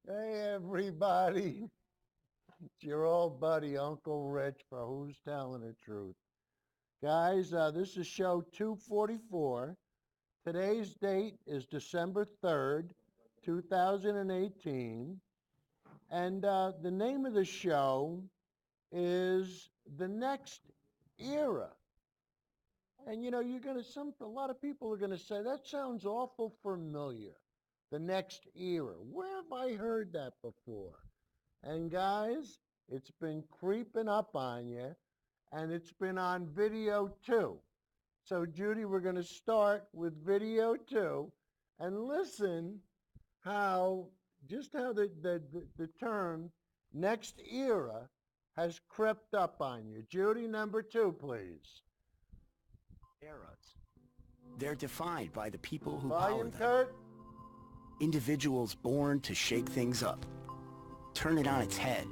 Hey, everybody. It's your old buddy, Uncle Rich, for Who's Telling the Truth. Guys, this is show 244. Today's date is December 3rd, 2018. And the name of the show is The Next Era. And you're going to, a lot of people are going to say, that sounds awful familiar. The next era. Where have I heard that before? And guys, it's been creeping up on you, and it's been on video too. So Judy, we're going to start with video two, and listen how, just how the term next era has crept up on you. Judy, number two, please. Eras. They're defined by the people who power Volume, them. Kurt. Individuals born to shake things up, turn it on its head,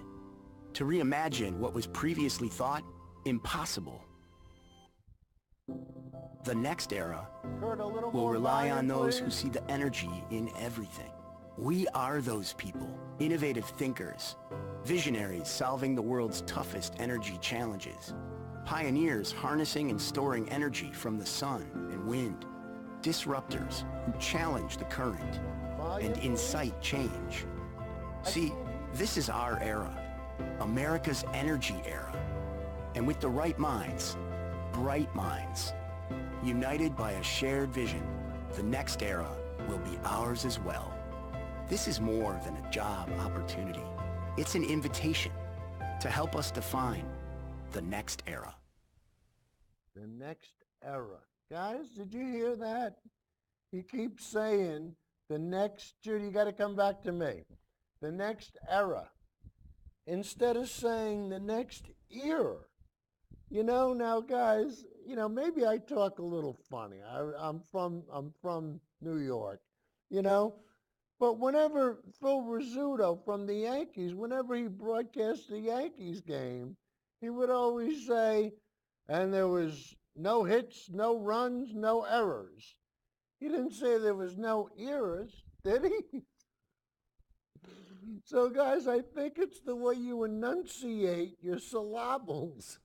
to reimagine what was previously thought impossible. The next era Kurt, a little will more rely volume, on those please. who see the energy in everything. We are those people, innovative thinkers, visionaries solving the world's toughest energy challenges, pioneers harnessing and storing energy from the sun and wind, disruptors who challenge the current Volume, and incite change. See, this is our era, America's energy era. And with the right minds, bright minds, united by a shared vision, the next era will be ours as well. This is more than a job opportunity. It's an invitation to help us define the next era. The next era. Guys, did you hear that? He keeps saying the next, Judy, you got to come back to me. The next era. Instead of saying the next era. Now guys, maybe I talk a little funny. I'm from New York, But whenever Phil Rizzuto from the Yankees, whenever he broadcast the Yankees game, he would always say, and there was no hits, no runs, no errors. He didn't say there was no eras, did he? So, guys, I think it's the way you enunciate your syllables.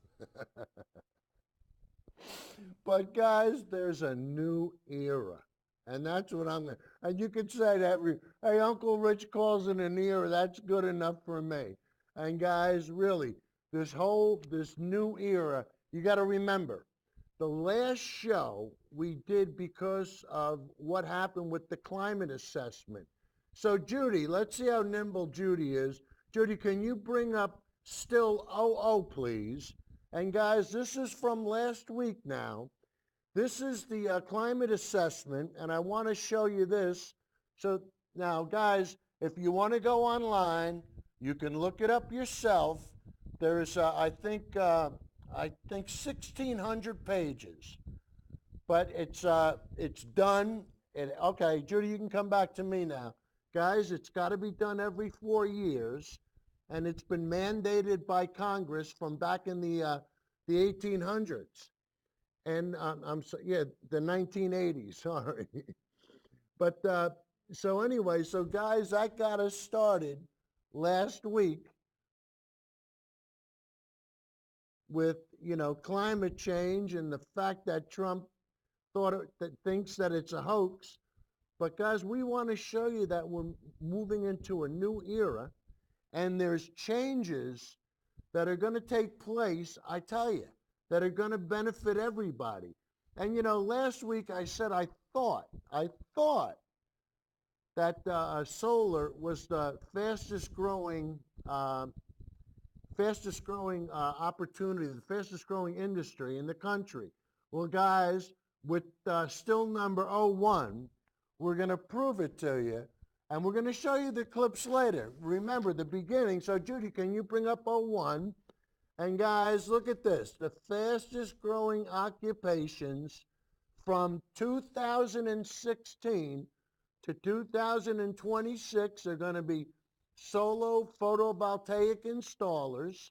But, guys, there's a new era. And that's what I'm going to, and you could say that, hey, Uncle Rich calls it an era. That's good enough for me. And, guys, really, this new era, you got to remember, the last show we did because of what happened with the climate assessment. So, Judy, let's see how nimble Judy is. Judy, can you bring up still 00, please? And, guys, this is from last week now. This is the climate assessment, and I want to show you this. So, now, guys, if you want to go online, you can look it up yourself. There's, I think 1,600 pages, but it's done. Okay, Judy, you can come back to me now. Guys, it's got to be done every 4 years, and it's been mandated by Congress from back in the 1800s. And the 1980s, sorry. But so anyway, so guys, that got us started last week with, climate change and the fact that Trump thinks that it's a hoax. But guys, we want to show you that we're moving into a new era, and there's changes that are going to take place, I tell you, that are going to benefit everybody. And, last week I said I thought that solar was the fastest growing opportunity, the fastest growing industry in the country. Well, guys, with still number 01, we're going to prove it to you. And we're going to show you the clips later. Remember the beginning. So, Judy, can you bring up 01? And guys, look at this. The fastest growing occupations from 2016 to 2026 are going to be solar photovoltaic installers,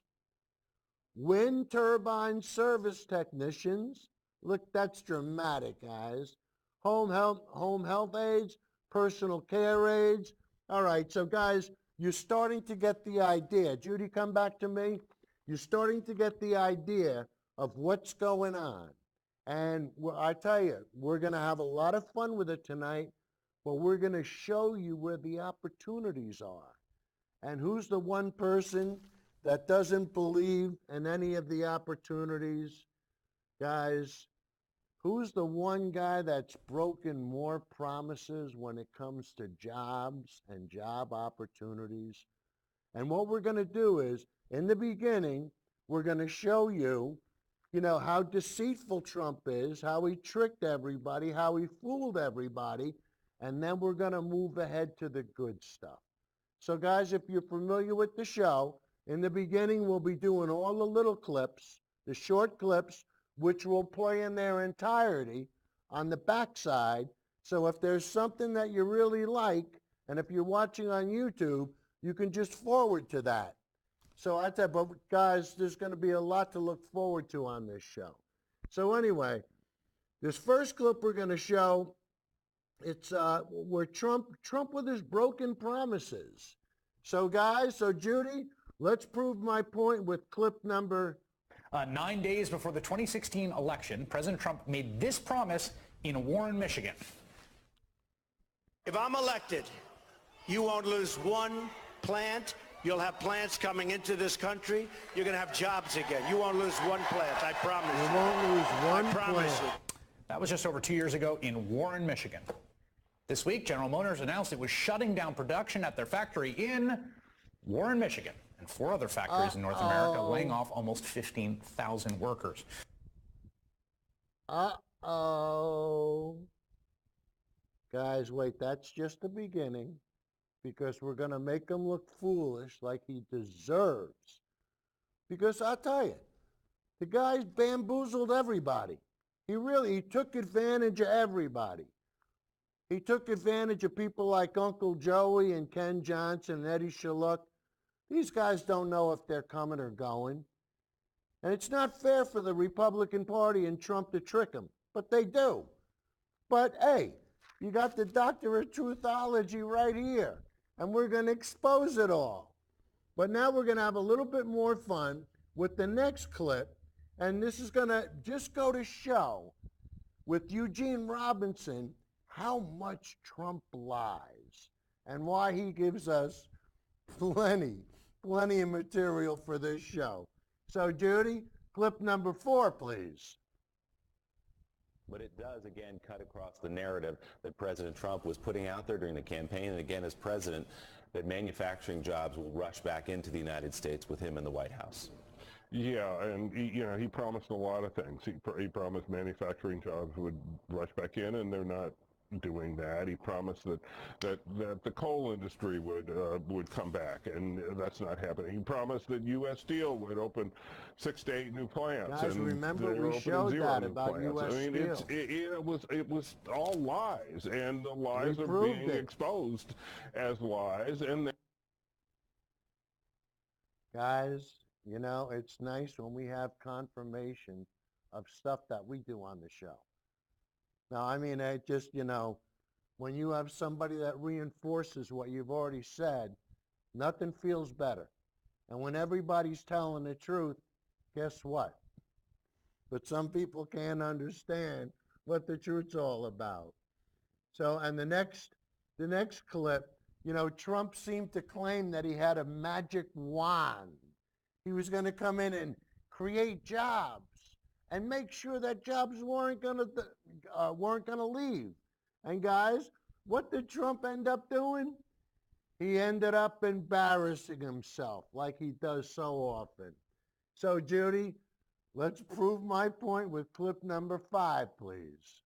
wind turbine service technicians. Look, that's dramatic, guys. Home health aides, personal care aides. All right, so guys, you're starting to get the idea. Judy, come back to me. You're starting to get the idea of what's going on. And I tell you, we're going to have a lot of fun with it tonight, but we're going to show you where the opportunities are. And who's the one person that doesn't believe in any of the opportunities? Guys, who's the one guy that's broken more promises when it comes to jobs and job opportunities? And what we're going to do is, in the beginning, we're going to show you, how deceitful Trump is, how he tricked everybody, how he fooled everybody, and then we're going to move ahead to the good stuff. So guys, if you're familiar with the show, in the beginning, we'll be doing all the little clips, the short clips, which will play in their entirety on the backside. So if there's something that you really like, and if you're watching on YouTube, you can just forward to that. So I tell you, but guys, there's going to be a lot to look forward to on this show. So anyway, this first clip we're going to show, it's where Trump with his broken promises. So guys, Judy, let's prove my point with clip number. 9 days before the 2016 election, President Trump made this promise in Warren, Michigan. If I'm elected, you won't lose one plant. You'll have plants coming into this country. You're going to have jobs again. You won't lose one plant, I promise you. You won't lose one plant. That was just over 2 years ago in Warren, Michigan. This week, General Motors announced it was shutting down production at their factory in Warren, Michigan, and 4 other factories in North America, laying off almost 15,000 workers. Guys, wait, that's just the beginning, because we're going to make him look foolish like he deserves. Because I'll tell you, the guy's bamboozled everybody. He took advantage of everybody. He took advantage of people like Uncle Joey and Ken Johnson and Eddie Shaluk. These guys don't know if they're coming or going. And it's not fair for the Republican Party and Trump to trick them, but they do. But hey, you got the Doctor of Truthology right here, and we're going to expose it all. But now we're going to have a little bit more fun with the next clip, and this is going to just go to show with Eugene Robinson how much Trump lies and why he gives us plenty of material for this show. So Judy, clip number 4, please. But it does, again, cut across the narrative that President Trump was putting out there during the campaign, and again as president, that manufacturing jobs will rush back into the United States with him in the White House. Yeah, and he promised a lot of things. He promised manufacturing jobs would rush back in, and they're not doing that. He promised that the coal industry would come back, and that's not happening. He promised that U.S. Steel would open 6 to 8 new plants. Guys, and remember we showed that about U.S. Steel. It was all lies, and the lies are being exposed as lies. And guys, it's nice when we have confirmation of stuff that we do on the show. Now, I mean, it just, when you have somebody that reinforces what you've already said, nothing feels better. And when everybody's telling the truth, guess what? But some people can't understand what the truth's all about. So, and the next clip, Trump seemed to claim that he had a magic wand. He was going to come in and create jobs and make sure that jobs weren't going to leave. And guys, what did Trump end up doing? He ended up embarrassing himself like he does so often. So Judy, let's prove my point with clip number 5, please.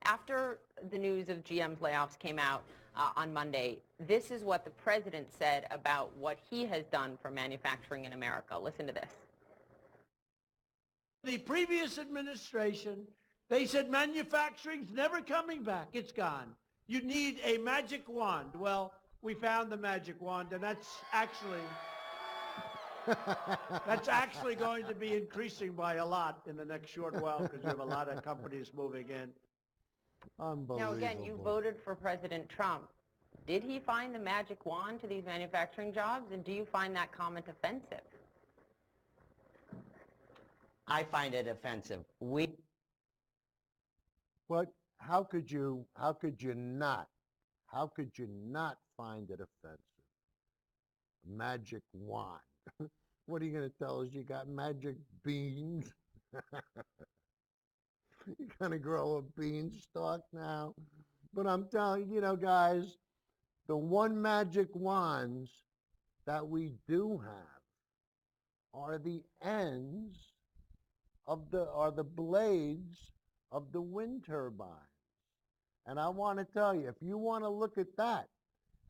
After the news of GM's layoffs came out on Monday, this is what the president said about what he has done for manufacturing in America. Listen to this. The previous administration, they said manufacturing's never coming back. It's gone. You need a magic wand. Well, we found the magic wand, and that's actually going to be increasing by a lot in the next short while because we have a lot of companies moving in. Unbelievable. Now, again, you voted for President Trump. Did he find the magic wand to these manufacturing jobs, and do you find that comment offensive? I find it offensive. But how could you not find it offensive? Magic wand. What are you going to tell us? You got magic beans? You're going to grow a beanstalk now? But I'm telling you, guys, the one magic wands that we do have are the ends are the blades of the wind turbine. And I want to tell you, if you want to look at that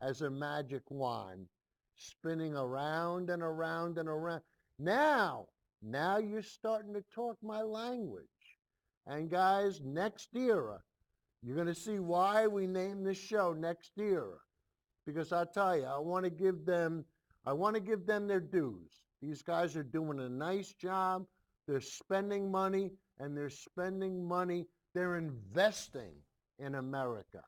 as a magic wand, spinning around and around and around, now you're starting to talk my language. And guys, Next Era, you're going to see why we named this show Next Era. Because I'll tell you, I want to give them their dues. These guys are doing a nice job. They're spending money, and they're investing in America.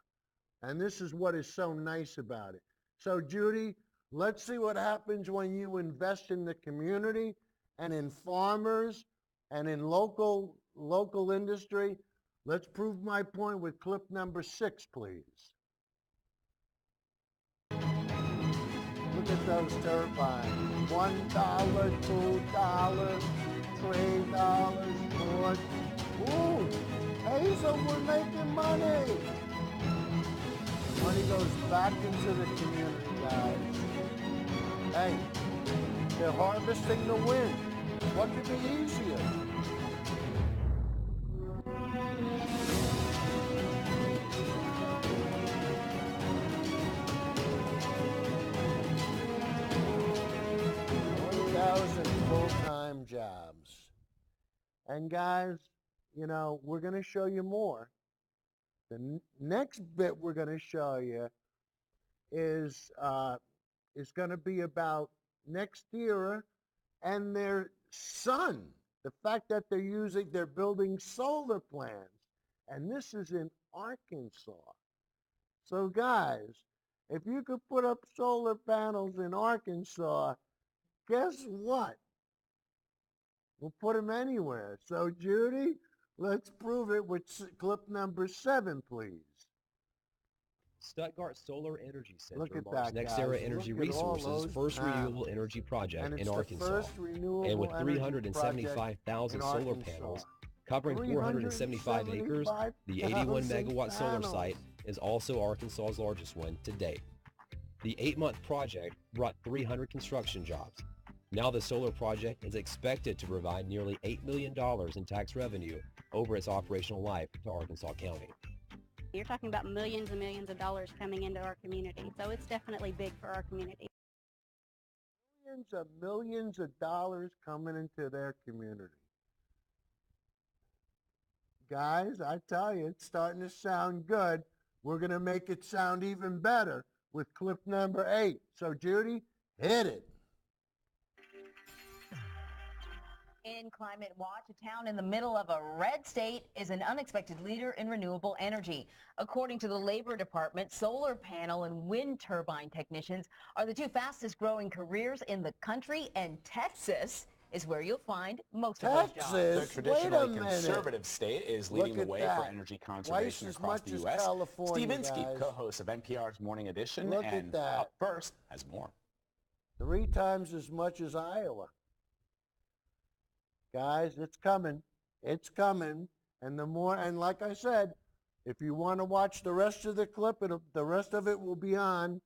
And this is what is so nice about it. So, Judy, let's see what happens when you invest in the community and in farmers and in local industry. Let's prove my point with clip number 6, please. Look at those turbines. $1, $2, $3, $4. Ooh, Hazel, we're making money. Money goes back into the community, guys. Hey, they're harvesting the wind. What could be easier? Full-time jobs. And guys, we're going to show you more. The next bit we're going to show you is going to be about Next Era and their sun. The fact that they're building solar plants. And this is in Arkansas. So guys, if you could put up solar panels in Arkansas, guess what? We'll put them anywhere. So, Judy, let's prove it with clip number 7, please. Stuttgart Solar Energy Center Look at marks that, Next guys. Era Energy Look at all Resources' those first panels. renewable energy project And in it's the Arkansas. first renewable And with energy 375,000 project in solar Arkansas. panels covering 475 acres, the 81 megawatt solar panels. site is also Arkansas's largest one to date. The 8-month project brought 300 construction jobs. Now the solar project is expected to provide nearly $8 million in tax revenue over its operational life to Arkansas County. You're talking about millions and millions of dollars coming into our community, so it's definitely big for our community. Millions of dollars coming into their community. Guys, I tell you, it's starting to sound good. We're going to make it sound even better with clip number 8. So, Judy, hit it. In Climate Watch, a town in the middle of a red state is an unexpected leader in renewable energy. According to the Labor Department, solar panel and wind turbine technicians are the 2 fastest growing careers in the country, and Texas is where you'll find most of those jobs. The traditionally conservative state is leading the way for energy conservation across the U.S. Steve Inskeep, co-host of NPR's Morning Edition, and up first has more. 3 times as much as Iowa. Guys, it's coming. It's coming. And like I said, if you want to watch the rest of the clip, the rest of it will be on,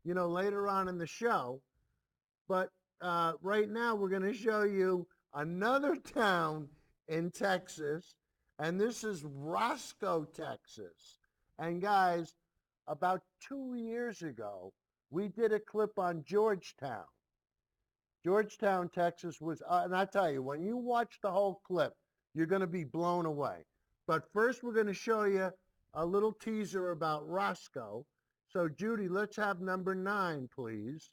later on in the show. But right now we're going to show you another town in Texas, and this is Roscoe, Texas. And guys, about 2 years ago, we did a clip on Georgetown. Georgetown, Texas was, and I tell you, when you watch the whole clip, you're going to be blown away. But first, we're going to show you a little teaser about Roscoe. So, Judy, let's have number 9, please.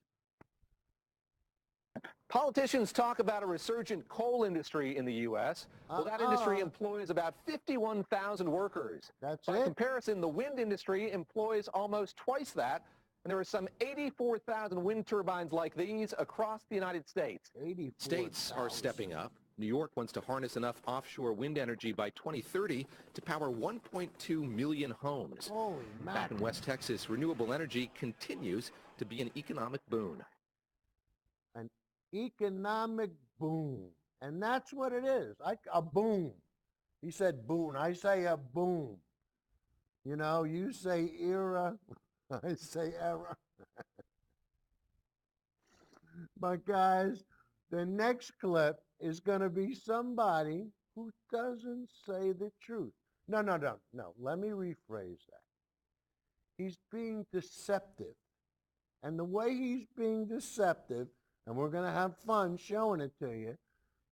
Politicians talk about a resurgent coal industry in the U.S. Well, that industry employs about 51,000 workers. That's By comparison, the wind industry employs almost twice that. and there are some 84,000 wind turbines like these across the United States. States are stepping up. New York wants to harness enough offshore wind energy by 2030 to power 1.2 million homes. Back in West Texas, renewable energy continues to be an economic boon. An economic boom. And that's what it is. A boom. He said boon. I say a boom. You know, you say era. I say era. But guys, the next clip is going to be somebody who doesn't say the truth. No. Let me rephrase that. He's being deceptive. And the way he's being deceptive, and we're going to have fun showing it to you,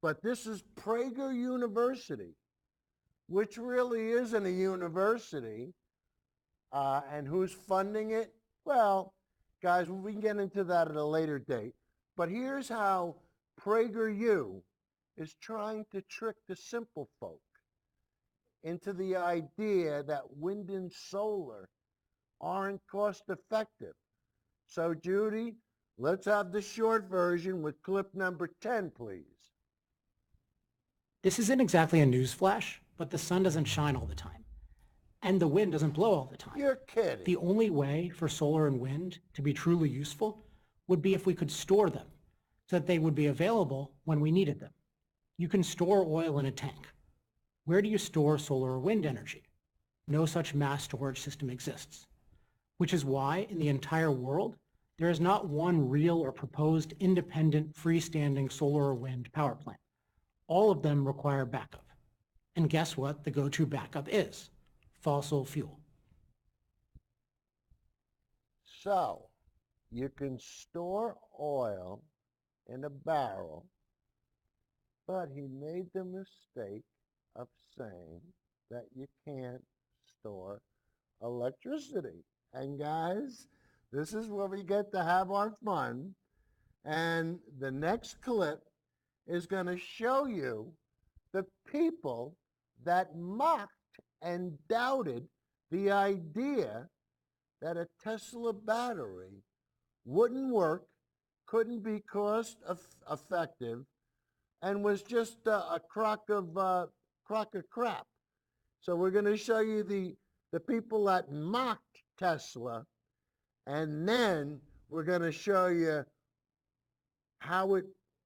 but this is Prager University, which really isn't a university. And who's funding it? Well, guys, we can get into that at a later date. But here's how PragerU is trying to trick the simple folk into the idea that wind and solar aren't cost effective. So, Judy, let's have the short version with clip number 10, please. This isn't exactly a news flash, but the sun doesn't shine all the time. And the wind doesn't blow all the time. You're kidding. The only way for solar and wind to be truly useful would be if we could store them so that they would be available when we needed them. You can store oil in a tank. Where do you store solar or wind energy? No such mass storage system exists, which is why in the entire world, there is not one real or proposed independent freestanding solar or wind power plant. All of them require backup. And guess what the go-to backup is? Fossil fuel. So, you can store oil in a barrel, but he made the mistake of saying that you can't store electricity. And guys, this is where we get to have our fun. And the next clip is going to show you the people that mocked and doubted the idea that a Tesla battery wouldn't work, couldn't be cost effective, and was just a crock of crap. So we're going to show you the people that mocked Tesla, and then we're going to show you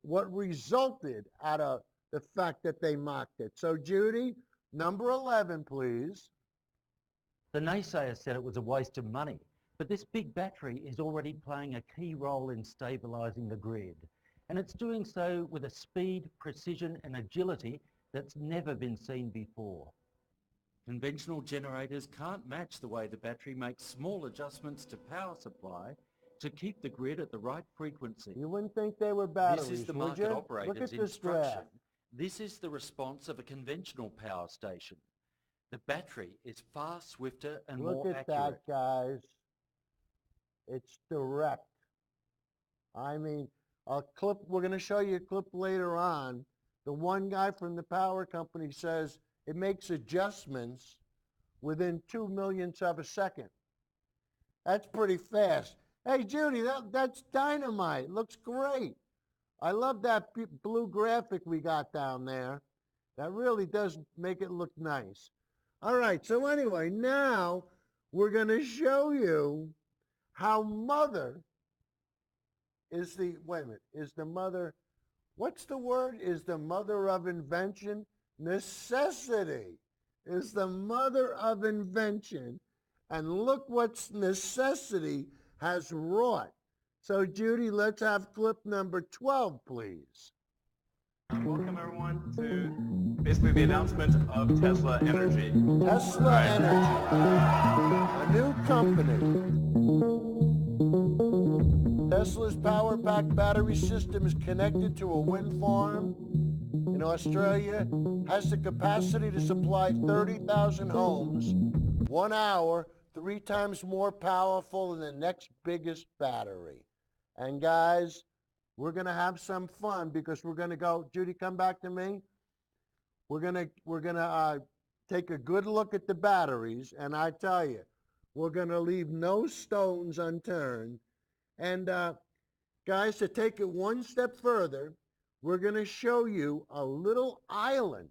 what resulted out of the fact that they mocked it. So Judy, number 11, please. The naysayers said it was a waste of money, but this big battery is already playing a key role in stabilising the grid. And it's doing so with a speed, precision and agility that's never been seen before. Conventional generators can't match the way the battery makes small adjustments to power supply to keep the grid at the right frequency. You wouldn't think they were batteries, This is the would market you? operator's Look at this instruction. graph. This is the response of a conventional power station. The battery is far swifter and Look more at accurate. that, guys. It's direct. I mean, we're going to show you a clip later on. The one guy from the power company says it makes adjustments within 2 millionths of a second. That's pretty fast. Hey, Judy, that's dynamite. Looks great. I love that blue graphic we got down there. That really does make it look nice. All right, so anyway, now we're going to show you how mother is the, wait a minute, is the mother, what's the word? Is the mother of invention? Necessity is the mother of invention. And look what necessity has wrought. So, Judy, let's have clip number 12, please. Welcome, everyone, to basically the announcement of Tesla Energy. Tesla Energy, a new company. Tesla's power pack battery system is connected to a wind farm in Australia, has the capacity to supply 30,000 homes, 1 hour, 3 times more powerful than the next biggest battery. And guys, we're going to have some fun because we're going to go, Judy, come back to me. We're going to take a good look at the batteries, and I tell you, We're going to leave no stones unturned. And guys, to take it one step further, we're going to show you a little island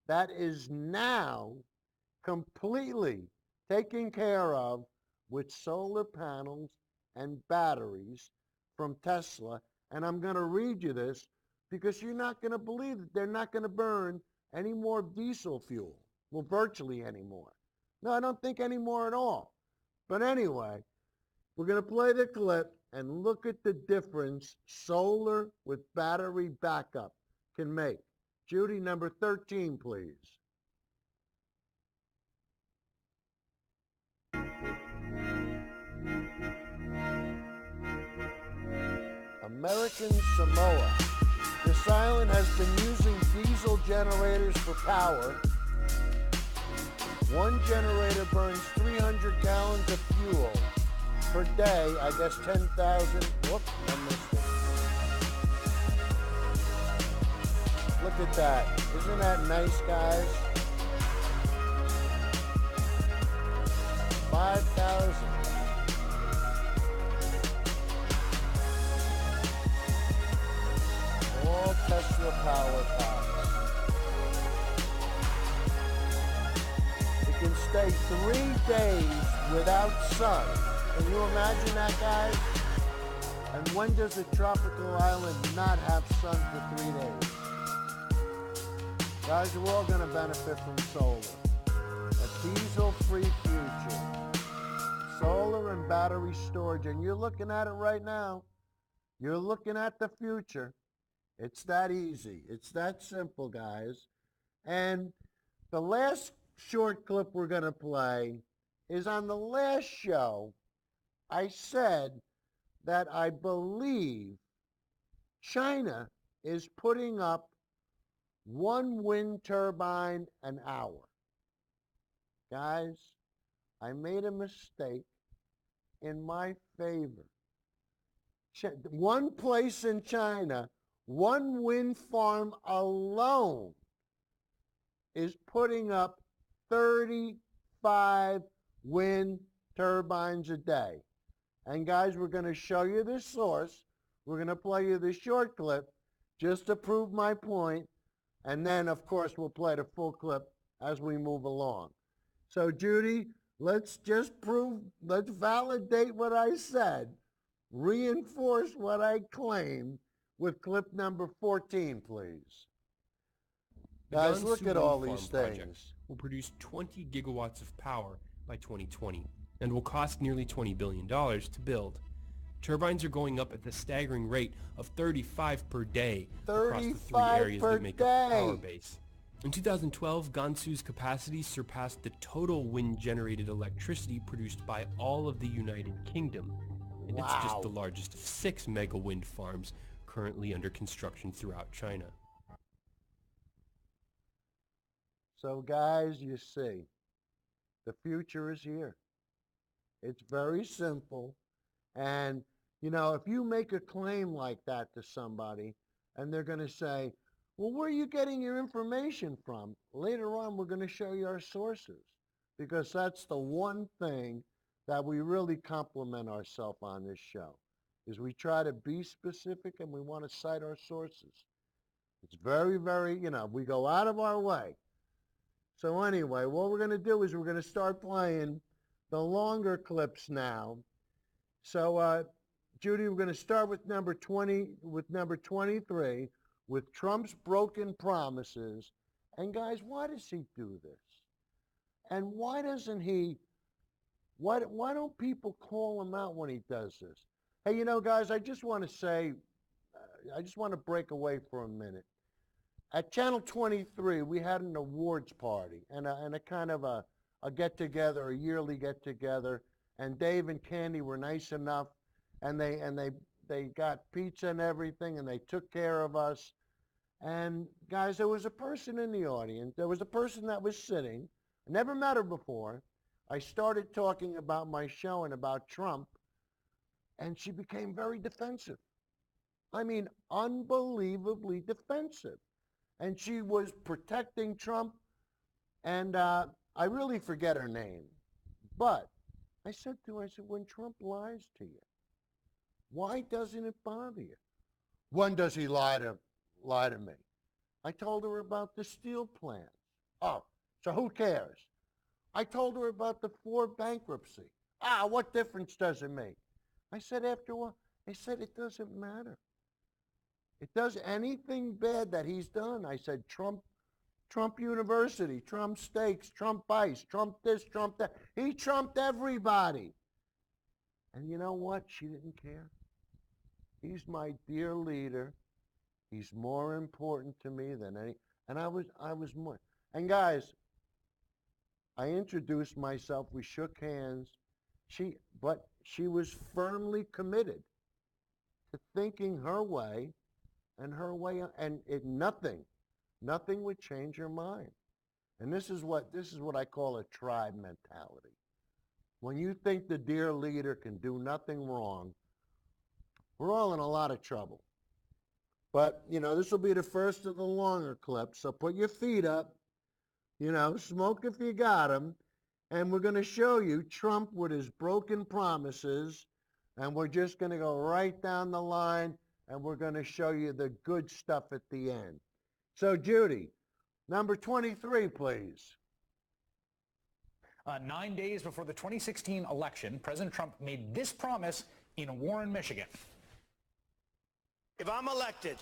that is now completely taken care of with solar panels and batteries from Tesla. And I'm going to read you this because you're not going to believe that they're not going to burn any more diesel fuel. Well, virtually any more. No, I don't think any more at all. But anyway, we're going to play the clip and look at the difference solar with battery backup can make. Judy, number 13, please. American Samoa. This island has been using diesel generators for power. One generator burns 300 gallons of fuel per day. I guess 10,000. Whoop, I missed it. Look at that. Isn't that nice, guys? 5,000. All Tesla power pods. It can stay 3 days without sun. Can you imagine that, guys? And when does a tropical island not have sun for 3 days? Guys, we're all going to benefit from solar. A diesel-free future. Solar and battery storage. And you're looking at it right now. You're looking at the future. It's that easy. It's that simple, guys. And the last short clip we're going to play is on the last show. I said that I believe China is putting up 1 wind turbine an hour. Guys, I made a mistake in my favor. One place in China, 1 wind farm alone is putting up 35 wind turbines a day. And guys, we're going to show you the source. We're going to play you the short clip just to prove my point. And then, of course, we'll play the full clip as we move along. So, Judy, let's validate what I said, reinforce what I claimed with clip number 14, please. Guys, look at all these things. Will produce 20 gigawatts of power by 2020 and will cost nearly $20 billion to build. Turbines are going up at the staggering rate of 35 per day across the 3 areas that make up the power base. In 2012, Gansu's capacity surpassed the total wind-generated electricity produced by all of the United Kingdom. And it's just the largest of 6 mega wind farms currently under construction throughout China. So guys, you see, the future is here. It's very simple. And, you know, if you make a claim like that to somebody and they're going to say, well, where are you getting your information from? Later on, we're going to show you our sources because that's the one thing that we really compliment ourselves on this show is we try to be specific and we want to cite our sources. It's very, very, you know, we go out of our way. So anyway, what we're going to do is we're going to start playing the longer clips now. So, Judy, we're going to start with number 23, with Trump's broken promises. And guys, why does he do this? And why doesn't he, why don't people call him out when he does this? Hey, you know, guys, I just want to say, I just want to break away for a minute. At Channel 23, we had an awards party and a kind of a get-together, a yearly get-together. And Dave and Candy were nice enough, and they got pizza and everything, and they took care of us. And guys, there was a person in the audience. There was a person that was sitting. I never met her before. I started talking about my show and about Trump, and she became very defensive. I mean, unbelievably defensive. And she was protecting Trump, and I really forget her name. But I said, when Trump lies to you, why doesn't it bother you? When does he lie to me? I told her about the steel plants. Oh, so who cares? I told her about the Ford bankruptcy. What difference does it make? I said, after a while, I said, it doesn't matter. It does anything bad that he's done. I said, Trump University, Trump Steaks, Trump Ice, Trump this, Trump that. He trumped everybody. And you know what? She didn't care. He's my dear leader. He's more important to me than any. And I was more. And guys, I introduced myself. We shook hands. But she was firmly committed to thinking her way, and nothing would change her mind. And this is what I call a tribe mentality. When you think the dear leader can do nothing wrong, we're all in a lot of trouble. But, this will be the first of the longer clips, so put your feet up, smoke if you got them, and we're going to show you Trump with his broken promises, and we're just going to go right down the line, and we're going to show you the good stuff at the end. So, Judy, number 23, please. 9 days before the 2016 election, President Trump made this promise in Warren, Michigan. If I'm elected,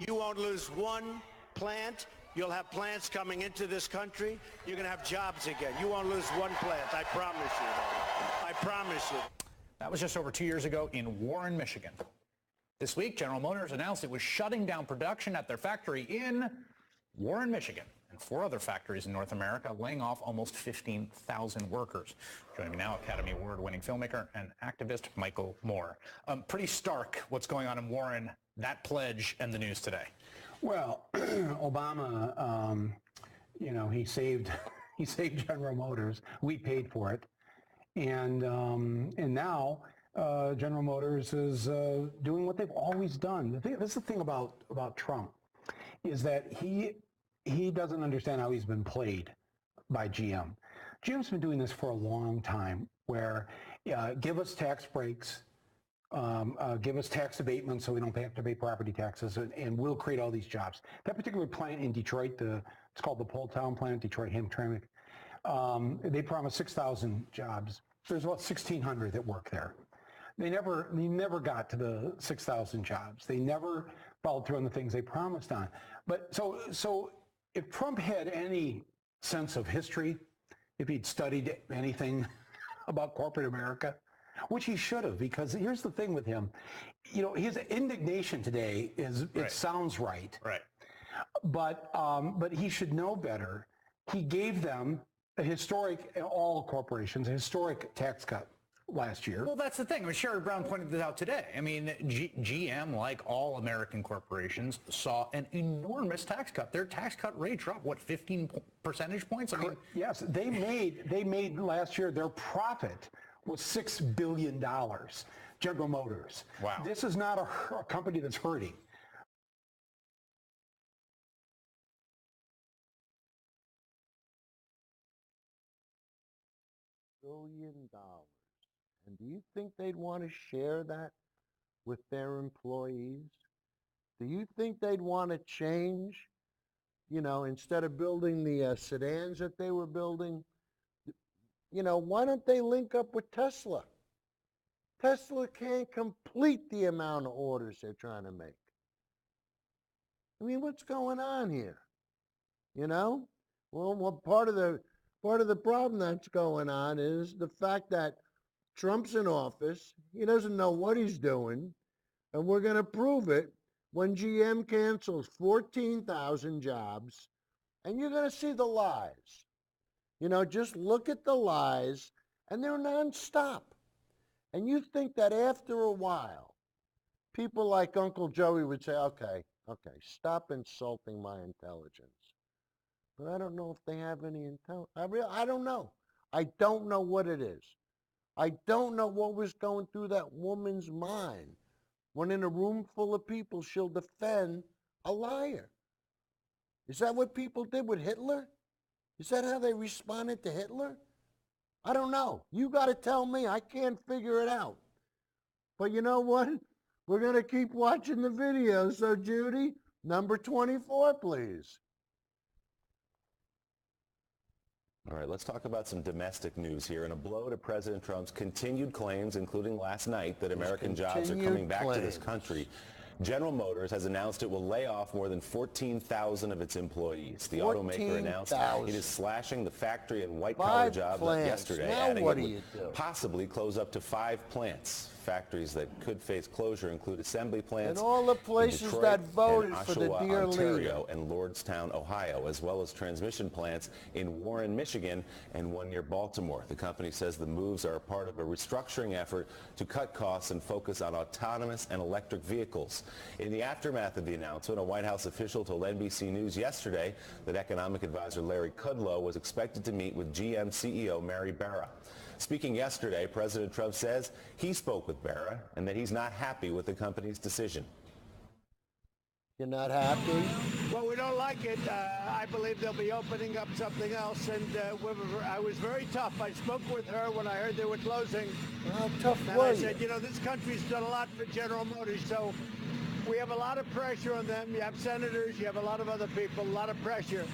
you won't lose one plant. You'll have plants coming into this country. You're going to have jobs again. You won't lose one plant. I promise you that. I promise you. That was just over 2 years ago in Warren, Michigan. This week, General Motors announced it was shutting down production at their factory in Warren, Michigan, and 4 other factories in North America, laying off almost 15,000 workers. Joining me now, Academy Award-winning filmmaker and activist Michael Moore. Pretty stark what's going on in Warren, that pledge, and the news today. Well, Obama, he saved General Motors. We paid for it, and now General Motors is doing what they've always done. This is the thing about Trump, is that he doesn't understand how he's been played by GM. GM's been doing this for a long time, where give us tax breaks, give us tax abatement so we don't have to pay property taxes, and we'll create all these jobs. That particular plant in Detroit, it's called the Poletown plant, Detroit Hamtramck, they promised 6,000 jobs. There's about 1,600 that work there. They never got to the 6,000 jobs. They never followed through on the things they promised on. But so if Trump had any sense of history, if he'd studied anything about corporate America, which he should have, because here's the thing with him, his indignation today it sounds right. Right. But he should know better. He gave them all corporations, a historic tax cut last year. Well, that's the thing. I mean, Sherrod Brown pointed this out today. I mean, GM, like all American corporations, saw an enormous tax cut. Their tax cut rate dropped, 15 percentage points? I mean, yes, they made last year, their profit was $6 billion, General Motors. Wow. This is not a company that's hurting. $1 billion. And do you think they'd want to share that with their employees? Do you think they'd want to change, instead of building the sedans that they were building, why don't they link up with Tesla? Tesla can't complete the amount of orders they're trying to make. I mean, what's going on here? Well, part of the problem that's going on is the fact that Trump's in office. He doesn't know what he's doing, and we're going to prove it when GM cancels 14,000 jobs, and you're going to see the lies. Just look at the lies, and they're nonstop. And you think that after a while, people like Uncle Joey would say, okay, stop insulting my intelligence. But I don't know if they have any intelligence. I don't know. I don't know what it is. I don't know what was going through that woman's mind when in a room full of people she'll defend a liar. Is that what people did with Hitler? Is that how they responded to Hitler? I don't know. You got to tell me. I can't figure it out. But you know what? We're going to keep watching the video. So, Judy, number 24, please. All right, let's talk about some domestic news here. In a blow to President Trump's continued claims, including last night, that American jobs are coming back to this country, General Motors has announced it will lay off more than 14,000 of its employees. The automaker announced it is slashing the factory and white-collar jobs yesterday, adding it would possibly close up to 5 plants. Factories that could face closure include assembly plants and all the places in Detroit, that voted and for the Oshawa, dear Ontario, leader. and Lordstown, Ohio, as well as transmission plants in Warren, Michigan, and one near Baltimore. The company says the moves are a part of a restructuring effort to cut costs and focus on autonomous and electric vehicles. In the aftermath of the announcement, a White House official told NBC News yesterday that economic advisor Larry Kudlow was expected to meet with GM CEO Mary Barra. Speaking yesterday, President Trump says he spoke with Barra and that he's not happy with the company's decision. You're not happy? Well, we don't like it. I believe they'll be opening up something else, and I was very tough. I spoke with her when I heard they were closing. How tough and were I you? said, you know, this country's done a lot for General Motors, so we have a lot of pressure on them. You have senators, you have a lot of other people, a lot of pressure.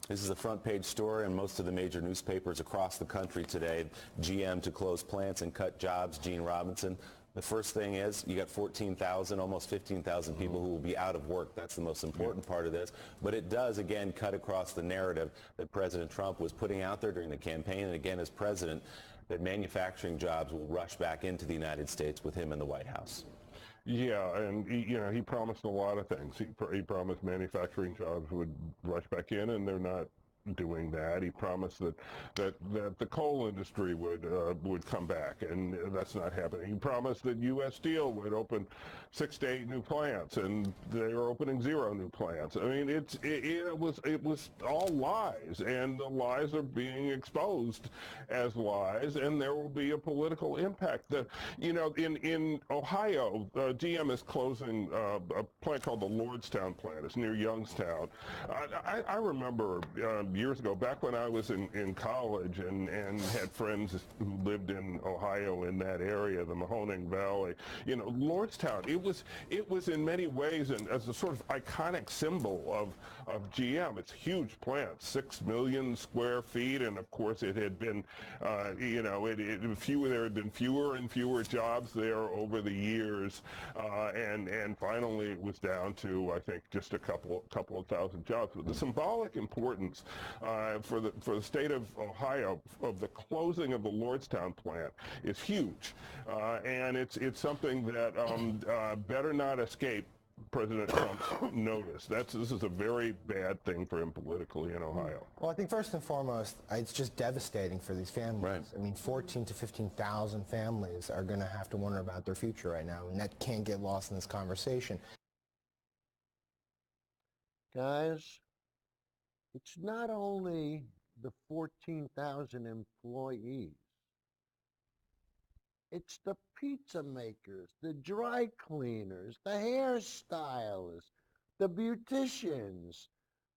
This is a front page story in most of the major newspapers across the country today. GM to close plants and cut jobs, Gene Robinson. The first thing is you got 14,000, almost 15,000 people who will be out of work. That's the most important part of this. But it does, again, cut across the narrative that President Trump was putting out there during the campaign and again as president, that manufacturing jobs will rush back into the United States with him in the White House. Yeah, and he promised a lot of things. He promised manufacturing jobs would rush back in, and they're not doing that. He promised that the coal industry would come back, and that's not happening. He promised that U.S. Steel would open 6 to 8 new plants, and they are opening 0 new plants. I mean, it was all lies, and the lies are being exposed as lies, and there will be a political impact. In Ohio, GM is closing a plant called the Lordstown plant. It's near Youngstown. I remember years ago, back when I was in college and had friends who lived in Ohio in that area, the Mahoning Valley, Lordstown, it was in many ways as a sort of iconic symbol of GM. It's a huge plant, 6 million square feet, and of course it had been, there had been fewer and fewer jobs there over the years, and finally it was down to, I think, just a couple of thousand jobs. But the symbolic importance for the state of Ohio of the closing of the Lordstown plant is huge, and it's something that better not escape President Trump's notice. This is a very bad thing for him politically in Ohio. Well, I think first and foremost, it's just devastating for these families. Right. I mean, 14 to 15,000 families are going to have to wonder about their future right now, and that can't get lost in this conversation. Guys, it's not only the 14,000 employees. It's the pizza makers, the dry cleaners, the hairstylists, the beauticians,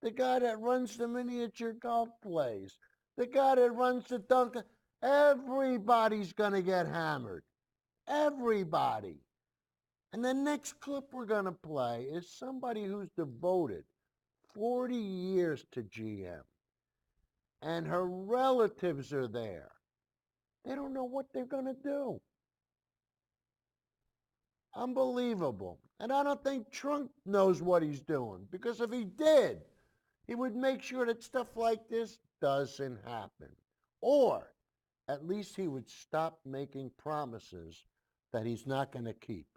the guy that runs the miniature golf place, the guy that runs the Dunkin'. Everybody's going to get hammered. Everybody. And the next clip we're going to play is somebody who's devoted 40 years to GM. And her relatives are there. They don't know what they're going to do. Unbelievable. And I don't think Trump knows what he's doing, because if he did, he would make sure that stuff like this doesn't happen. Or at least he would stop making promises that he's not going to keep.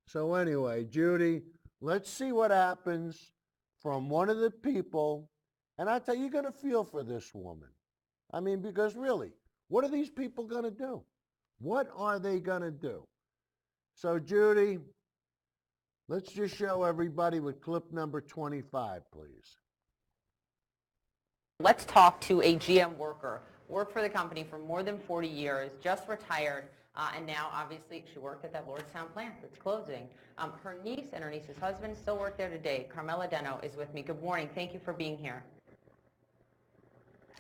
So anyway, Judy, let's see what happens from one of the people. And I tell you, you're going to feel for this woman. I mean, because really, what are these people going to do? What are they going to do? So, Judy, let's just show everybody with clip number 25, please. Let's talk to a GM worker. Worked for the company for more than 40 years, just retired, and now, obviously, she worked at that Lordstown plant that's closing. Her niece and her niece's husband still work there today. Carmela Deno is with me. Good morning. Thank you for being here.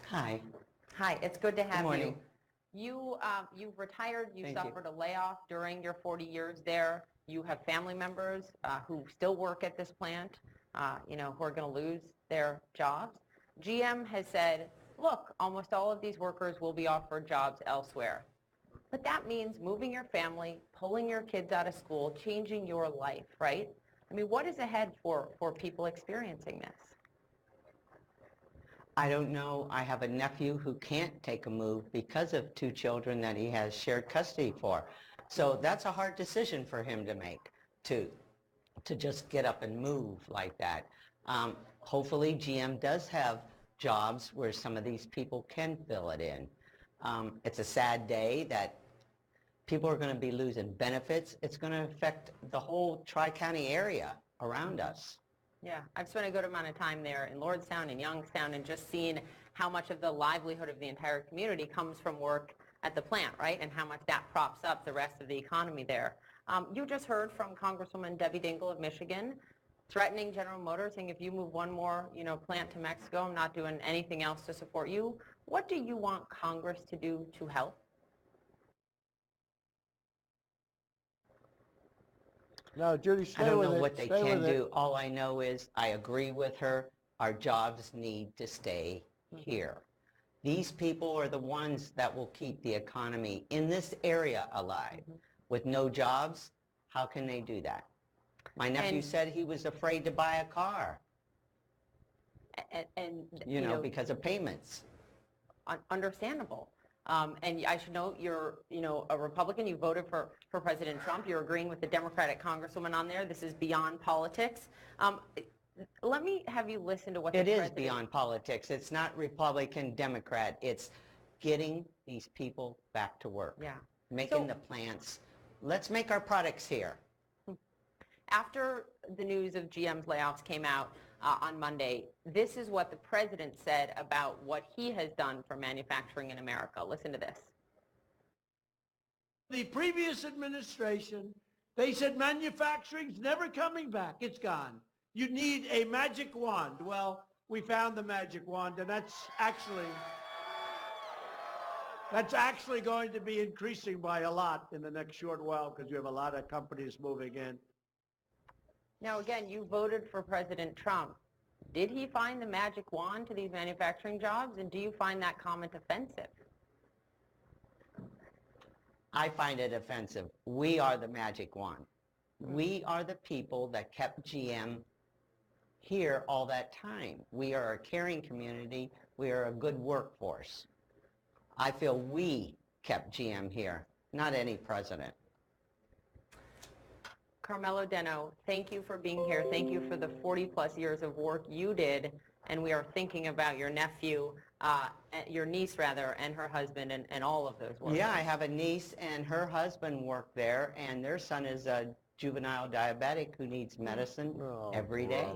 Hi. Hi. It's good to have you. You've retired. You Thank you. suffered a layoff during your 40 years there. You have family members who still work at this plant, who are going to lose their jobs. GM has said, look, almost all of these workers will be offered jobs elsewhere. But that means moving your family, pulling your kids out of school, changing your life, right? I mean, what is ahead for people experiencing this? I don't know. I have a nephew who can't take a move because of 2 children that he has shared custody for. So that's a hard decision for him to make, to just get up and move like that. Hopefully GM does have jobs where some of these people can fill it in. It's a sad day that people are going to be losing benefits. It's going to affect the whole Tri-County area around us. Yeah, I've spent a good amount of time there in Lordstown and Youngstown and just seen how much of the livelihood of the entire community comes from work at the plant, right? And how much that props up the rest of the economy there. You just heard from Congresswoman Debbie Dingell of Michigan threatening General Motors, saying if you move one more, plant to Mexico, I'm not doing anything else to support you. What do you want Congress to do to help? No, Judy, stay I don't with know it. what they Stay can with it. do. All I know is I agree with her. Our jobs need to stay here. These people are the ones that will keep the economy in this area alive. With no jobs, how can they do that? My nephew said he was afraid to buy a car. And because of payments. Understandable. And I should note you're, a Republican. You voted for President Trump. You're agreeing with the Democratic Congresswoman on there. This is beyond politics. Let me have you listen to what It is beyond politics. It's not Republican, Democrat. It's getting these people back to work. Yeah. Making the plants. Let's make our products here. After the news of GM's layoffs came out on Monday, this is what the president said about what he has done for manufacturing in America. Listen to this. The previous administration, they said manufacturing's never coming back. It's gone. You need a magic wand. Well, we found the magic wand, and that's actually going to be increasing by a lot in the next short while because you have a lot of companies moving in. Now, again, you voted for President Trump. Did he find the magic wand to these manufacturing jobs, and do you find that comment offensive? I find it offensive. We are the magic wand. We are the people that kept GM here all that time. We are a caring community. We are a good workforce. I feel we kept GM here, not any president. Carmelo Deno, thank you for being here. Thank you for the 40-plus years of work you did, and we are thinking about your nephew, your niece rather, and her husband and all of those workers. Yeah, I have a niece and her husband work there, and their son is a juvenile diabetic who needs medicine every day.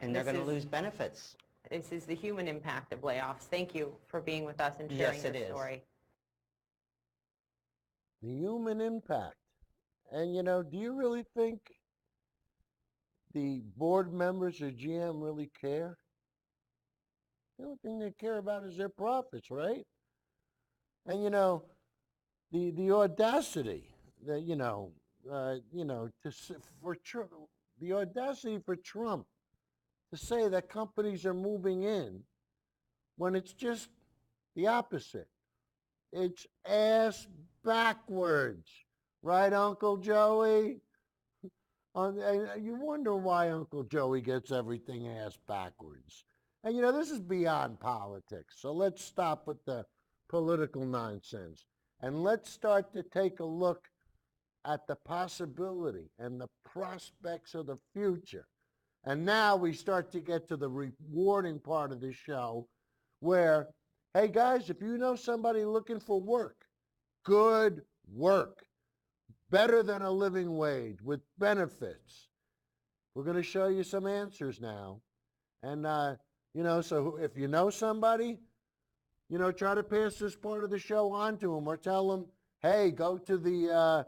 And they're going to lose benefits. This is the human impact of layoffs. Thank you for being with us and sharing your story. The human impact. And, do you really think the board members of GM really care? The only thing they care about is their profits, right? And, the audacity that, the audacity for Trump to say that companies are moving in when it's just the opposite. It's ass backwards. Right, Uncle Joey? And you wonder why Uncle Joey gets everything ass backwards. And, this is beyond politics. So let's stop with the political nonsense. And let's start to take a look at the possibility and the prospects of the future. And now we start to get to the rewarding part of the show where, hey, guys, if you know somebody looking for work, good work, better than a living wage with benefits, we're going to show you some answers now. And, so if you know somebody, try to pass this part of the show on to them or tell them, hey, go to the,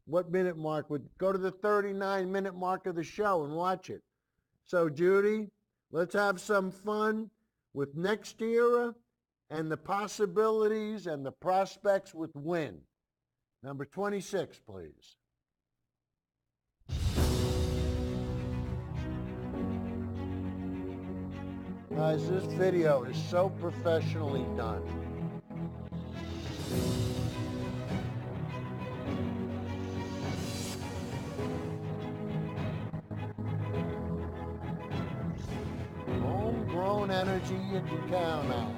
what minute mark? Go to the 39-minute mark of the show and watch it. So, Judy, let's have some fun with Next Era and the possibilities and the prospects with wind. Number 26, please. Guys, this video is so professionally done. Homegrown energy you can count on.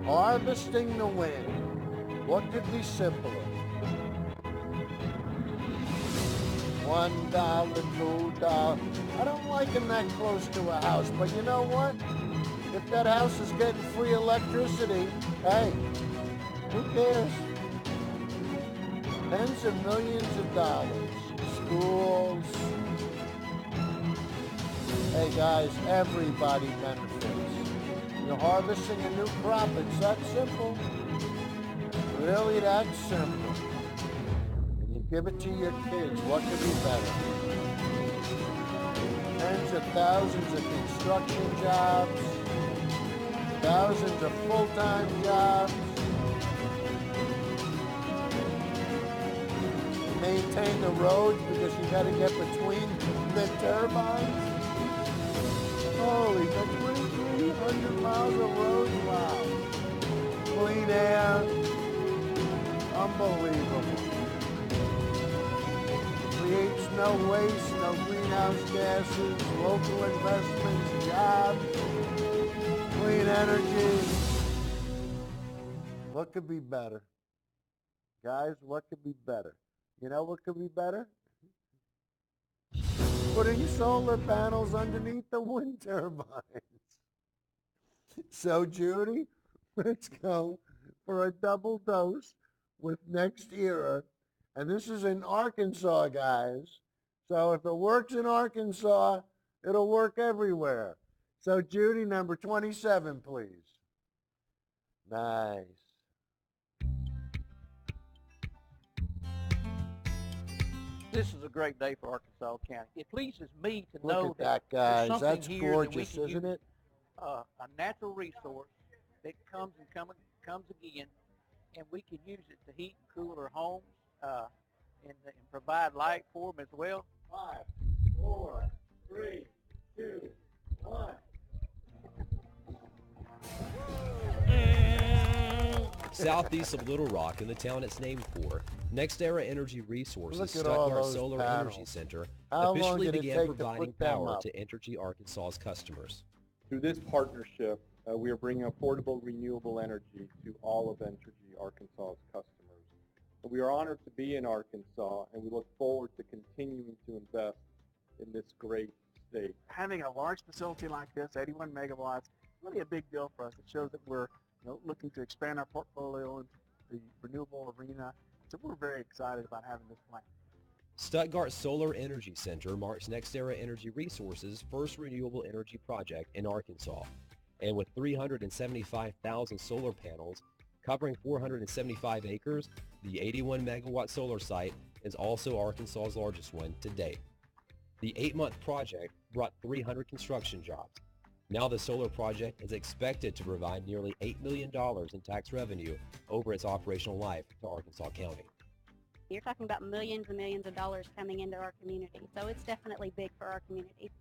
Harvesting the wind. What could be simpler? $1, $2. I don't like them that close to a house, but you know what? If that house is getting free electricity, hey, who cares? Tens of millions of dollars. Schools. Hey guys, everybody benefits. You're harvesting a new crop. It's that simple. Really that simple. And you give it to your kids. What could be better? Tens of thousands of construction jobs. Thousands of full-time jobs. Maintain the roads because you got to get between the turbines. Holy, that's 2,300 miles of roads. Wow. Clean air. Unbelievable. Creates no waste, no greenhouse gases, local investments, jobs. Clean energy. What could be better? Guys, what could be better? You know what could be better? Putting solar panels underneath the wind turbines. So, Judy, let's go for a double dose with Next Era. And this is in Arkansas, guys. So if it works in Arkansas, it'll work everywhere. So, Judy, number 27, please. Nice. This is a great day for Arkansas County. It pleases me to Look know at that, guys. there's That's something here gorgeous, that we can isn't use, it? a natural resource that comes again, and we can use it to heat and cool our homes and provide light for them as well. 5, 4, 3, 2, 1. Southeast of Little Rock in the town it's named for, Next Era Energy Resources Look at all Stuttgart those Solar panels. Energy Center How long officially did it began take to providing put them power up? to Entergy Arkansas's customers. Through this partnership, we are bringing affordable renewable energy to all of Entergy Arkansas's customers. We are honored to be in Arkansas, and we look forward to continuing to invest in this great state. Having a large facility like this, 81 megawatts, really a big deal for us. It shows that we're looking to expand our portfolio in the renewable arena. So we're very excited about having this plant. Stuttgart Solar Energy Center marks Next Era Energy Resources' first renewable energy project in Arkansas. And with 375,000 solar panels covering 475 acres, the 81 megawatt solar site is also Arkansas's largest one to date. The 8-month project brought 300 construction jobs. Now the solar project is expected to provide nearly $8 million in tax revenue over its operational life to Arkansas County. You're talking about millions and millions of dollars coming into our community, so it's definitely big for our community.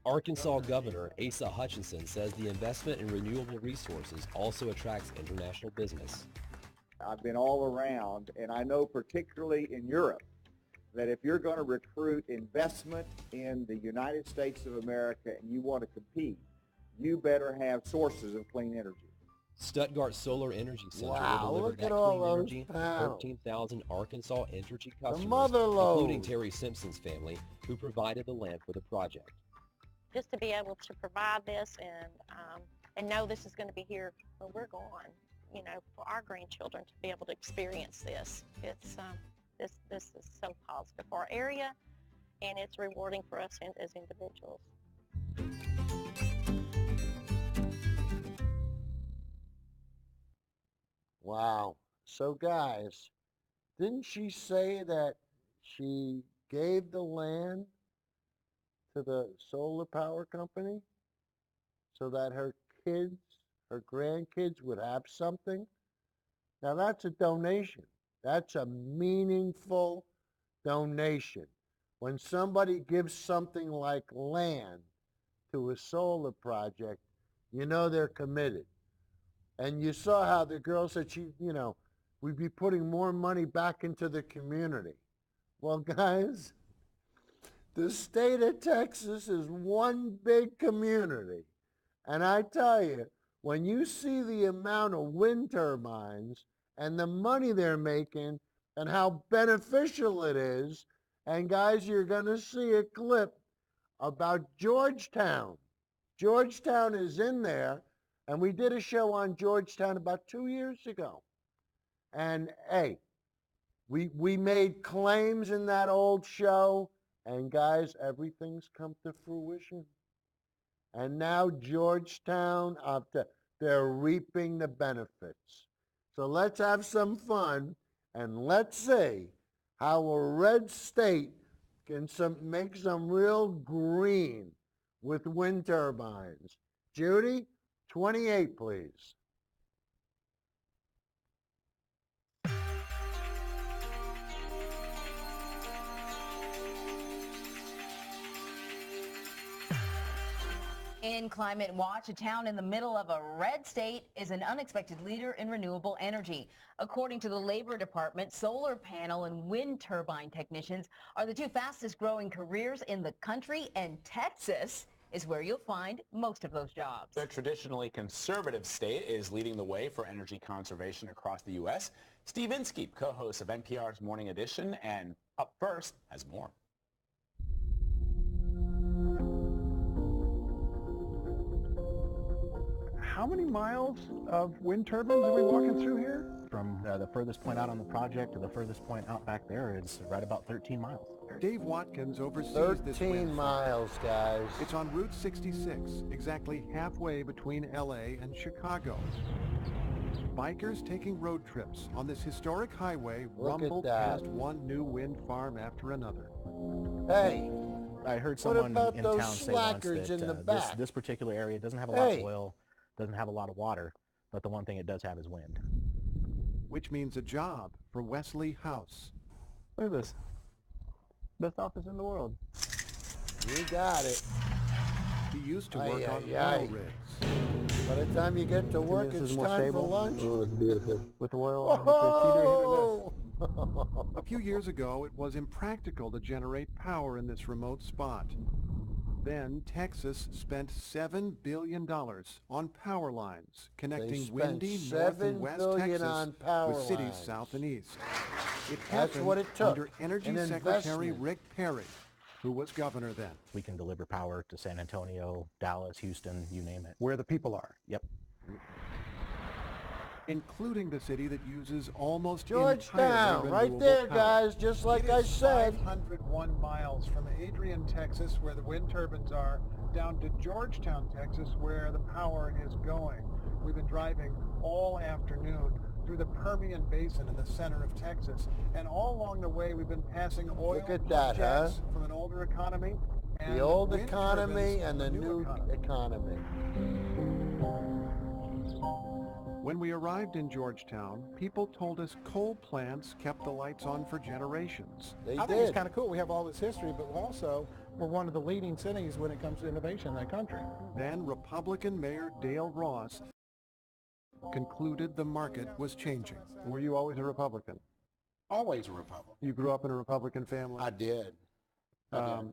Arkansas Governor Asa Hutchinson says the investment in renewable resources also attracts international business. I've been all around, and I know particularly in Europe that if you're going to recruit investment in the United States of America and you want to compete, you better have sources of clean energy. Stuttgart Solar Energy Center Wow, will deliver look that at all clean those energy to panels. 13,000 Arkansas Entergy customers, mother lode. including Terry Simpson's family, who provided the land for the project. Just to be able to provide this and know this is going to be here when we're gone, for our grandchildren to be able to experience this. It's this is so positive for our area, and it's rewarding for us as individuals. Wow. So guys, didn't she say that she gave the land to the solar power company so that her kids, her grandkids would have something. Now that's a donation. That's a meaningful donation. When somebody gives something like land to a solar project, you know they're committed. And you saw how the girl said we'd be putting more money back into the community. Well, guys, the state of Texas is one big community. And I tell you, when you see the amount of wind turbines and the money they're making and how beneficial it is, and guys, you're going to see a clip about Georgetown. Georgetown is in there, and we did a show on Georgetown about 2 years ago. And hey, we made claims in that old show, and guys, everything's come to fruition. And now Georgetown, they're reaping the benefits. So let's have some fun, and let's see how a red state can make some real green with wind turbines. Judy, 28, please. In Climate Watch, a town in the middle of a red state is an unexpected leader in renewable energy. According to the Labor Department, solar panel and wind turbine technicians are the two fastest growing careers in the country, and Texas is where you'll find most of those jobs. The traditionally conservative state is leading the way for energy conservation across the U.S. Steve Inskeep, co-host of NPR's Morning Edition, and up first has more. How many miles of wind turbines are we walking through here? From the furthest point out on the project to the furthest point out back there is right about 13 miles. Dave Watkins oversees 13 this wind miles, guys. It's on Route 66, exactly halfway between LA and Chicago. Bikers taking road trips on this historic highway rumble past one new wind farm after another. Hey, I heard someone in town say once that this particular area doesn't have a lot of oil, doesn't have a lot of water, but the one thing it does have is wind. Which means a job for Wesley House. Look at this. Best office in the world. You got it. He used to work on oil rigs. By the time you get to work, it's time for lunch. Oh, it's beautiful. With oil, a few years ago, it was impractical to generate power in this remote spot. Then Texas spent $7 billion on power lines connecting windy north and west Texas with cities south and east. It happened what it took. Under Energy Secretary Rick Perry, who was governor then. We can deliver power to San Antonio, Dallas, Houston, you name it. Where the people are. Yep. Including the city that uses almost Georgetown, right there, guys, just like I said. 501 miles from Adrian, Texas, where the wind turbines are, down to Georgetown, Texas, where the power is going. We've been driving all afternoon through the Permian Basin in the center of Texas, and all along the way we've been passing oil Look at that, jets from an older economy. The old economy and the new economy. When we arrived in Georgetown, people told us coal plants kept the lights on for generations. I think it's kind of cool. We have all this history, but also we're one of the leading cities when it comes to innovation in that country. Then Republican Mayor Dale Ross concluded the market was changing. Were you always a Republican? Always a Republican. You grew up in a Republican family? I did.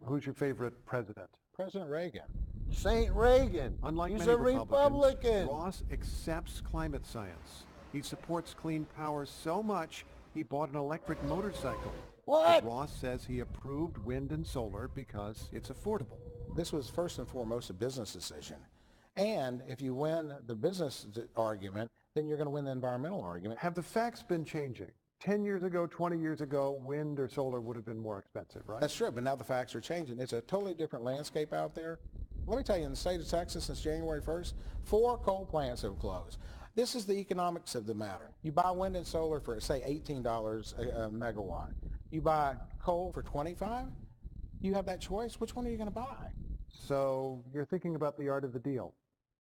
Who's your favorite president? President Reagan. Saint Reagan. Unlike He's many a Republican. Ross accepts climate science. He supports clean power so much, he bought an electric motorcycle. What? But Ross says he approved wind and solar because it's affordable. This was first and foremost a business decision. And if you win the business argument, then you're going to win the environmental argument. Have the facts been changing? 10 years ago, 20 years ago, wind or solar would have been more expensive, right? That's true, but now the facts are changing. It's a totally different landscape out there. Let me tell you, in the state of Texas since January 1st, 4 coal plants have closed. This is the economics of the matter. You buy wind and solar for, say, $18 a megawatt. You buy coal for $25. You have that choice. Which one are you going to buy? So you're thinking about the art of the deal.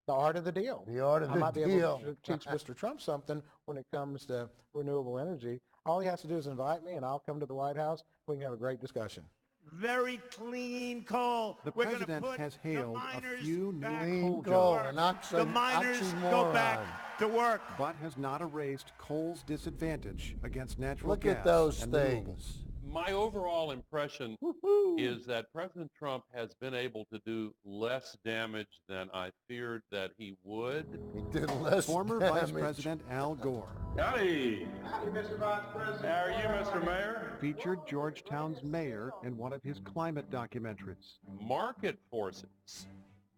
The art of the deal. The art of I the might be deal. able to teach Mr. Trump something when it comes to renewable energy. All he has to do is invite me, and I'll come to the White House. We can have a great discussion. Very clean coal. The We're gonna president put has hailed a miners few new back coal to jobs. work. The miners go back to work. But has not erased coal's disadvantage against natural Look gas at those and things. renewables. My overall impression is that President Trump has been able to do less damage than I feared that he would. He did less Former damage. Vice President Al Gore Howdy. Howdy, Mr. Vice President. How are you, Mr. Mayor? featured Georgetown's mayor in one of his climate documentaries. Market forces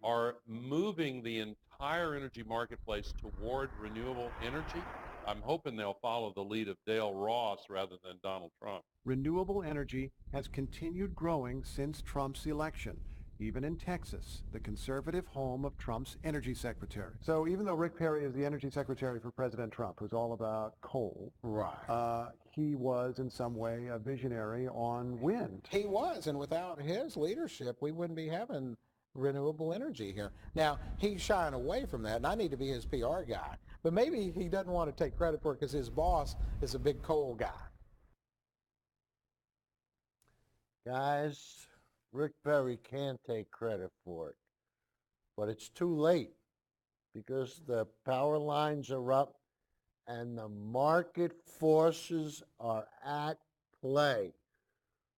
are moving the entire energy marketplace toward renewable energy. I'm hoping they'll follow the lead of Dale Ross rather than Donald Trump. Renewable energy has continued growing since Trump's election, even in Texas, the conservative home of Trump's energy secretary. So even though Rick Perry is the energy secretary for President Trump, who's all about coal, he was in some way a visionary on wind. He was, and without his leadership, we wouldn't be having renewable energy here. Now, he's shying away from that, and I need to be his PR guy. But maybe he doesn't want to take credit for it because his boss is a big coal guy. Guys, Rick Perry can't take credit for it, but it's too late because the power lines are up and the market forces are at play.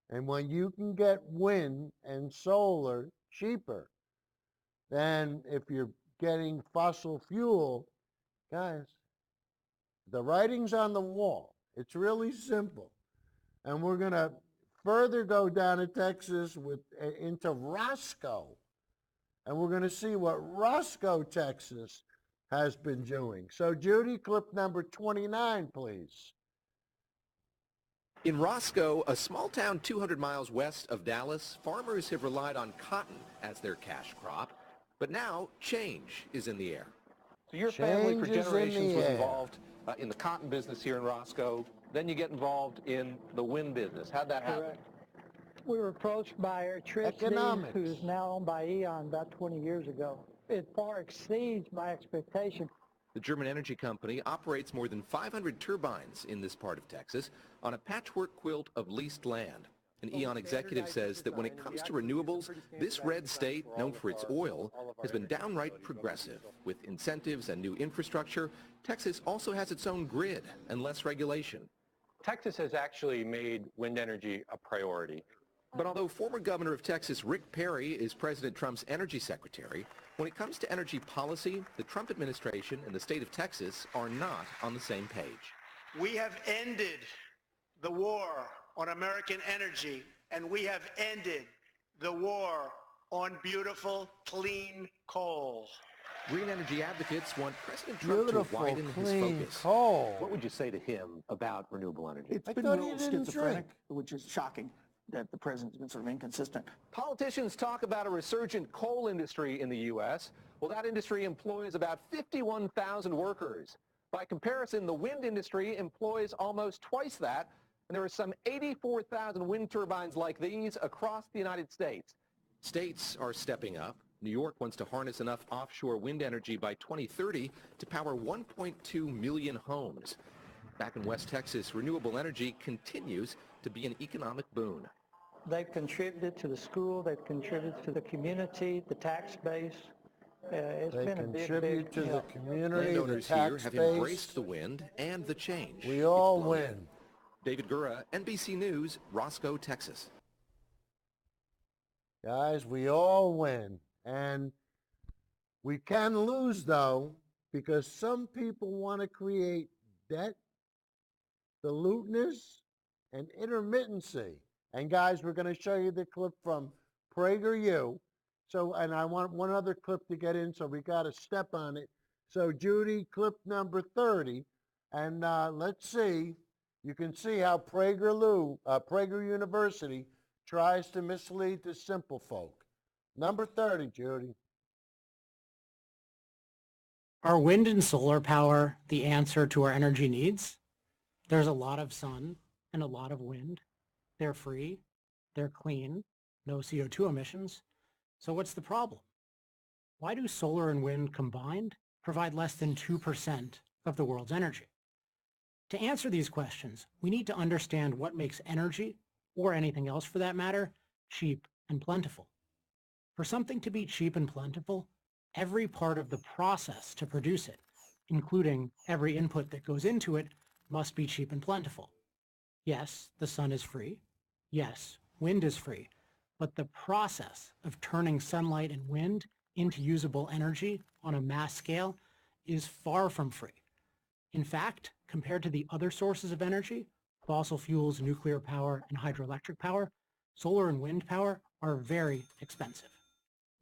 And when you can get wind and solar cheaper than if you're getting fossil fuel, guys, the writing's on the wall. It's really simple. And we're going to further go down to Texas into Roscoe. And we're going to see what Roscoe, Texas has been doing. So, Judy, clip number 29, please. In Roscoe, a small town 200 miles west of Dallas, farmers have relied on cotton as their cash crop. But now, change is in the air. So your family for Change is in generations the was air. involved in the cotton business here in Roscoe. Then you get involved in the wind business. How'd that happen? Correct. We were approached by Electricity, Economics. who's now owned by Eon, about 20 years ago. It far exceeds my expectation. The German energy company operates more than 500 turbines in this part of Texas on a patchwork quilt of leased land. An Eon executive says that when it comes to renewables, this red state, known for its oil, has been downright progressive. With incentives and new infrastructure, Texas also has its own grid and less regulation. Texas has actually made wind energy a priority. But although former governor of Texas Rick Perry is President Trump's energy secretary, when it comes to energy policy, the Trump administration and the state of Texas are not on the same page. We have ended the war on American energy, and we have ended the war on beautiful, clean coal. Green energy advocates want President Trump Beautiful, to widen his clean focus. coal. What would you say to him about renewable energy? It's been thought a he little didn't schizophrenic, drink. which is shocking that the president's been sort of inconsistent. Politicians talk about a resurgent coal industry in the U.S. Well, that industry employs about 51,000 workers. By comparison, the wind industry employs almost twice that, and there are some 84,000 wind turbines like these across the United States. States are stepping up. New York wants to harness enough offshore wind energy by 2030 to power 1.2 million homes. Back in West Texas, renewable energy continues to be an economic boon. They've contributed to the school, they've contributed to the community, the tax base. It's They been a big, contribute to the help. community, the Landowners here tax have base. embraced the wind and the change. We all It's blown win. in. David Gura, NBC News, Roscoe, Texas. Guys, we all win. And we can lose, though, because some people want to create debt, diluteness, and intermittency. And guys, we're going to show you the clip from PragerU. So, and I want one other clip to get in, so we got to step on it. So, Judy, clip number 30. And let's see. You can see how Prager University tries to mislead the simple folk. Number 30, Judy. Are wind and solar power the answer to our energy needs? There's a lot of sun and a lot of wind. They're free, they're clean, no CO2 emissions. So what's the problem? Why do solar and wind combined provide less than 2% of the world's energy? To answer these questions, we need to understand what makes energy, or anything else for that matter, cheap and plentiful. For something to be cheap and plentiful, every part of the process to produce it, including every input that goes into it, must be cheap and plentiful. Yes, the sun is free. Yes, wind is free. But the process of turning sunlight and wind into usable energy on a mass scale is far from free. In fact, compared to the other sources of energy, fossil fuels, nuclear power, and hydroelectric power, solar and wind power are very expensive.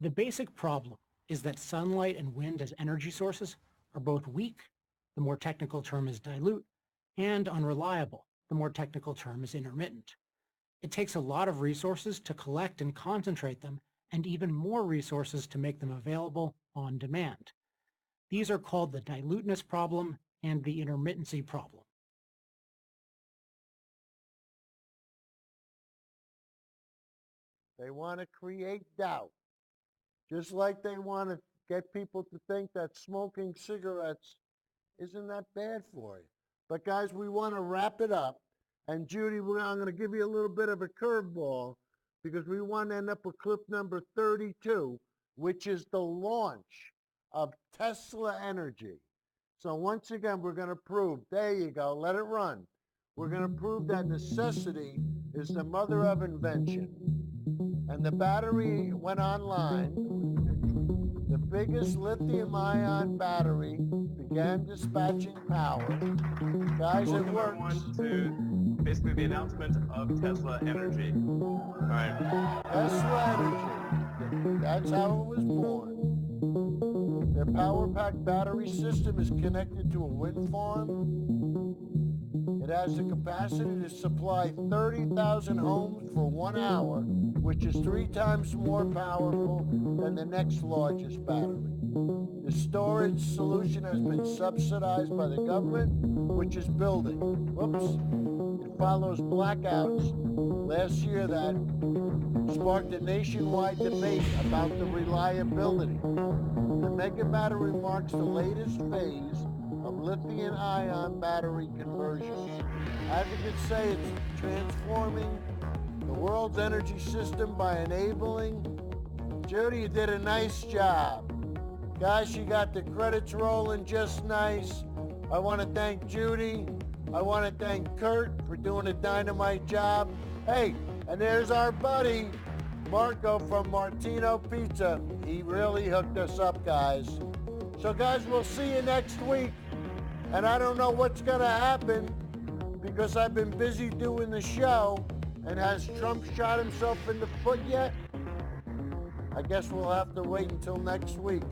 The basic problem is that sunlight and wind as energy sources are both weak, the more technical term is dilute, and unreliable, the more technical term is intermittent. It takes a lot of resources to collect and concentrate them, and even more resources to make them available on demand. These are called the diluteness problem and the intermittency problem. They want to create doubt, just like they want to get people to think that smoking cigarettes isn't that bad for you. But guys, we want to wrap it up. And Judy, I'm going to give you a little bit of a curveball because we want to end up with clip number 32, which is the launch of Tesla Energy. So once again, we're going to prove, there you go, let it run. We're going to prove that necessity is the mother of invention. And the battery went online. The biggest lithium-ion battery began dispatching power. Guys, it works. To basically the announcement of Tesla Energy. All right. Tesla Energy. That's how it was born. Their power pack battery system is connected to a wind farm. It has the capacity to supply 30,000 homes for 1 hour, which is 3 times more powerful than the next largest battery. The storage solution has been subsidized by the government, which is building. Whoops. It follows blackouts last year that sparked a nationwide debate about the reliability. The mega battery marks the latest phase of lithium-ion battery conversion. Advocates say it's transforming the world's energy system by enabling. Judy, you did a nice job. Guys, you got the credits rolling just nice. I want to thank Judy. I want to thank Kurt for doing a dynamite job. Hey, and there's our buddy, Marco from Martino Pizza. He really hooked us up, guys. So guys, we'll see you next week. And I don't know what's gonna happen because I've been busy doing the show. And has Trump shot himself in the foot yet? I guess we'll have to wait until next week.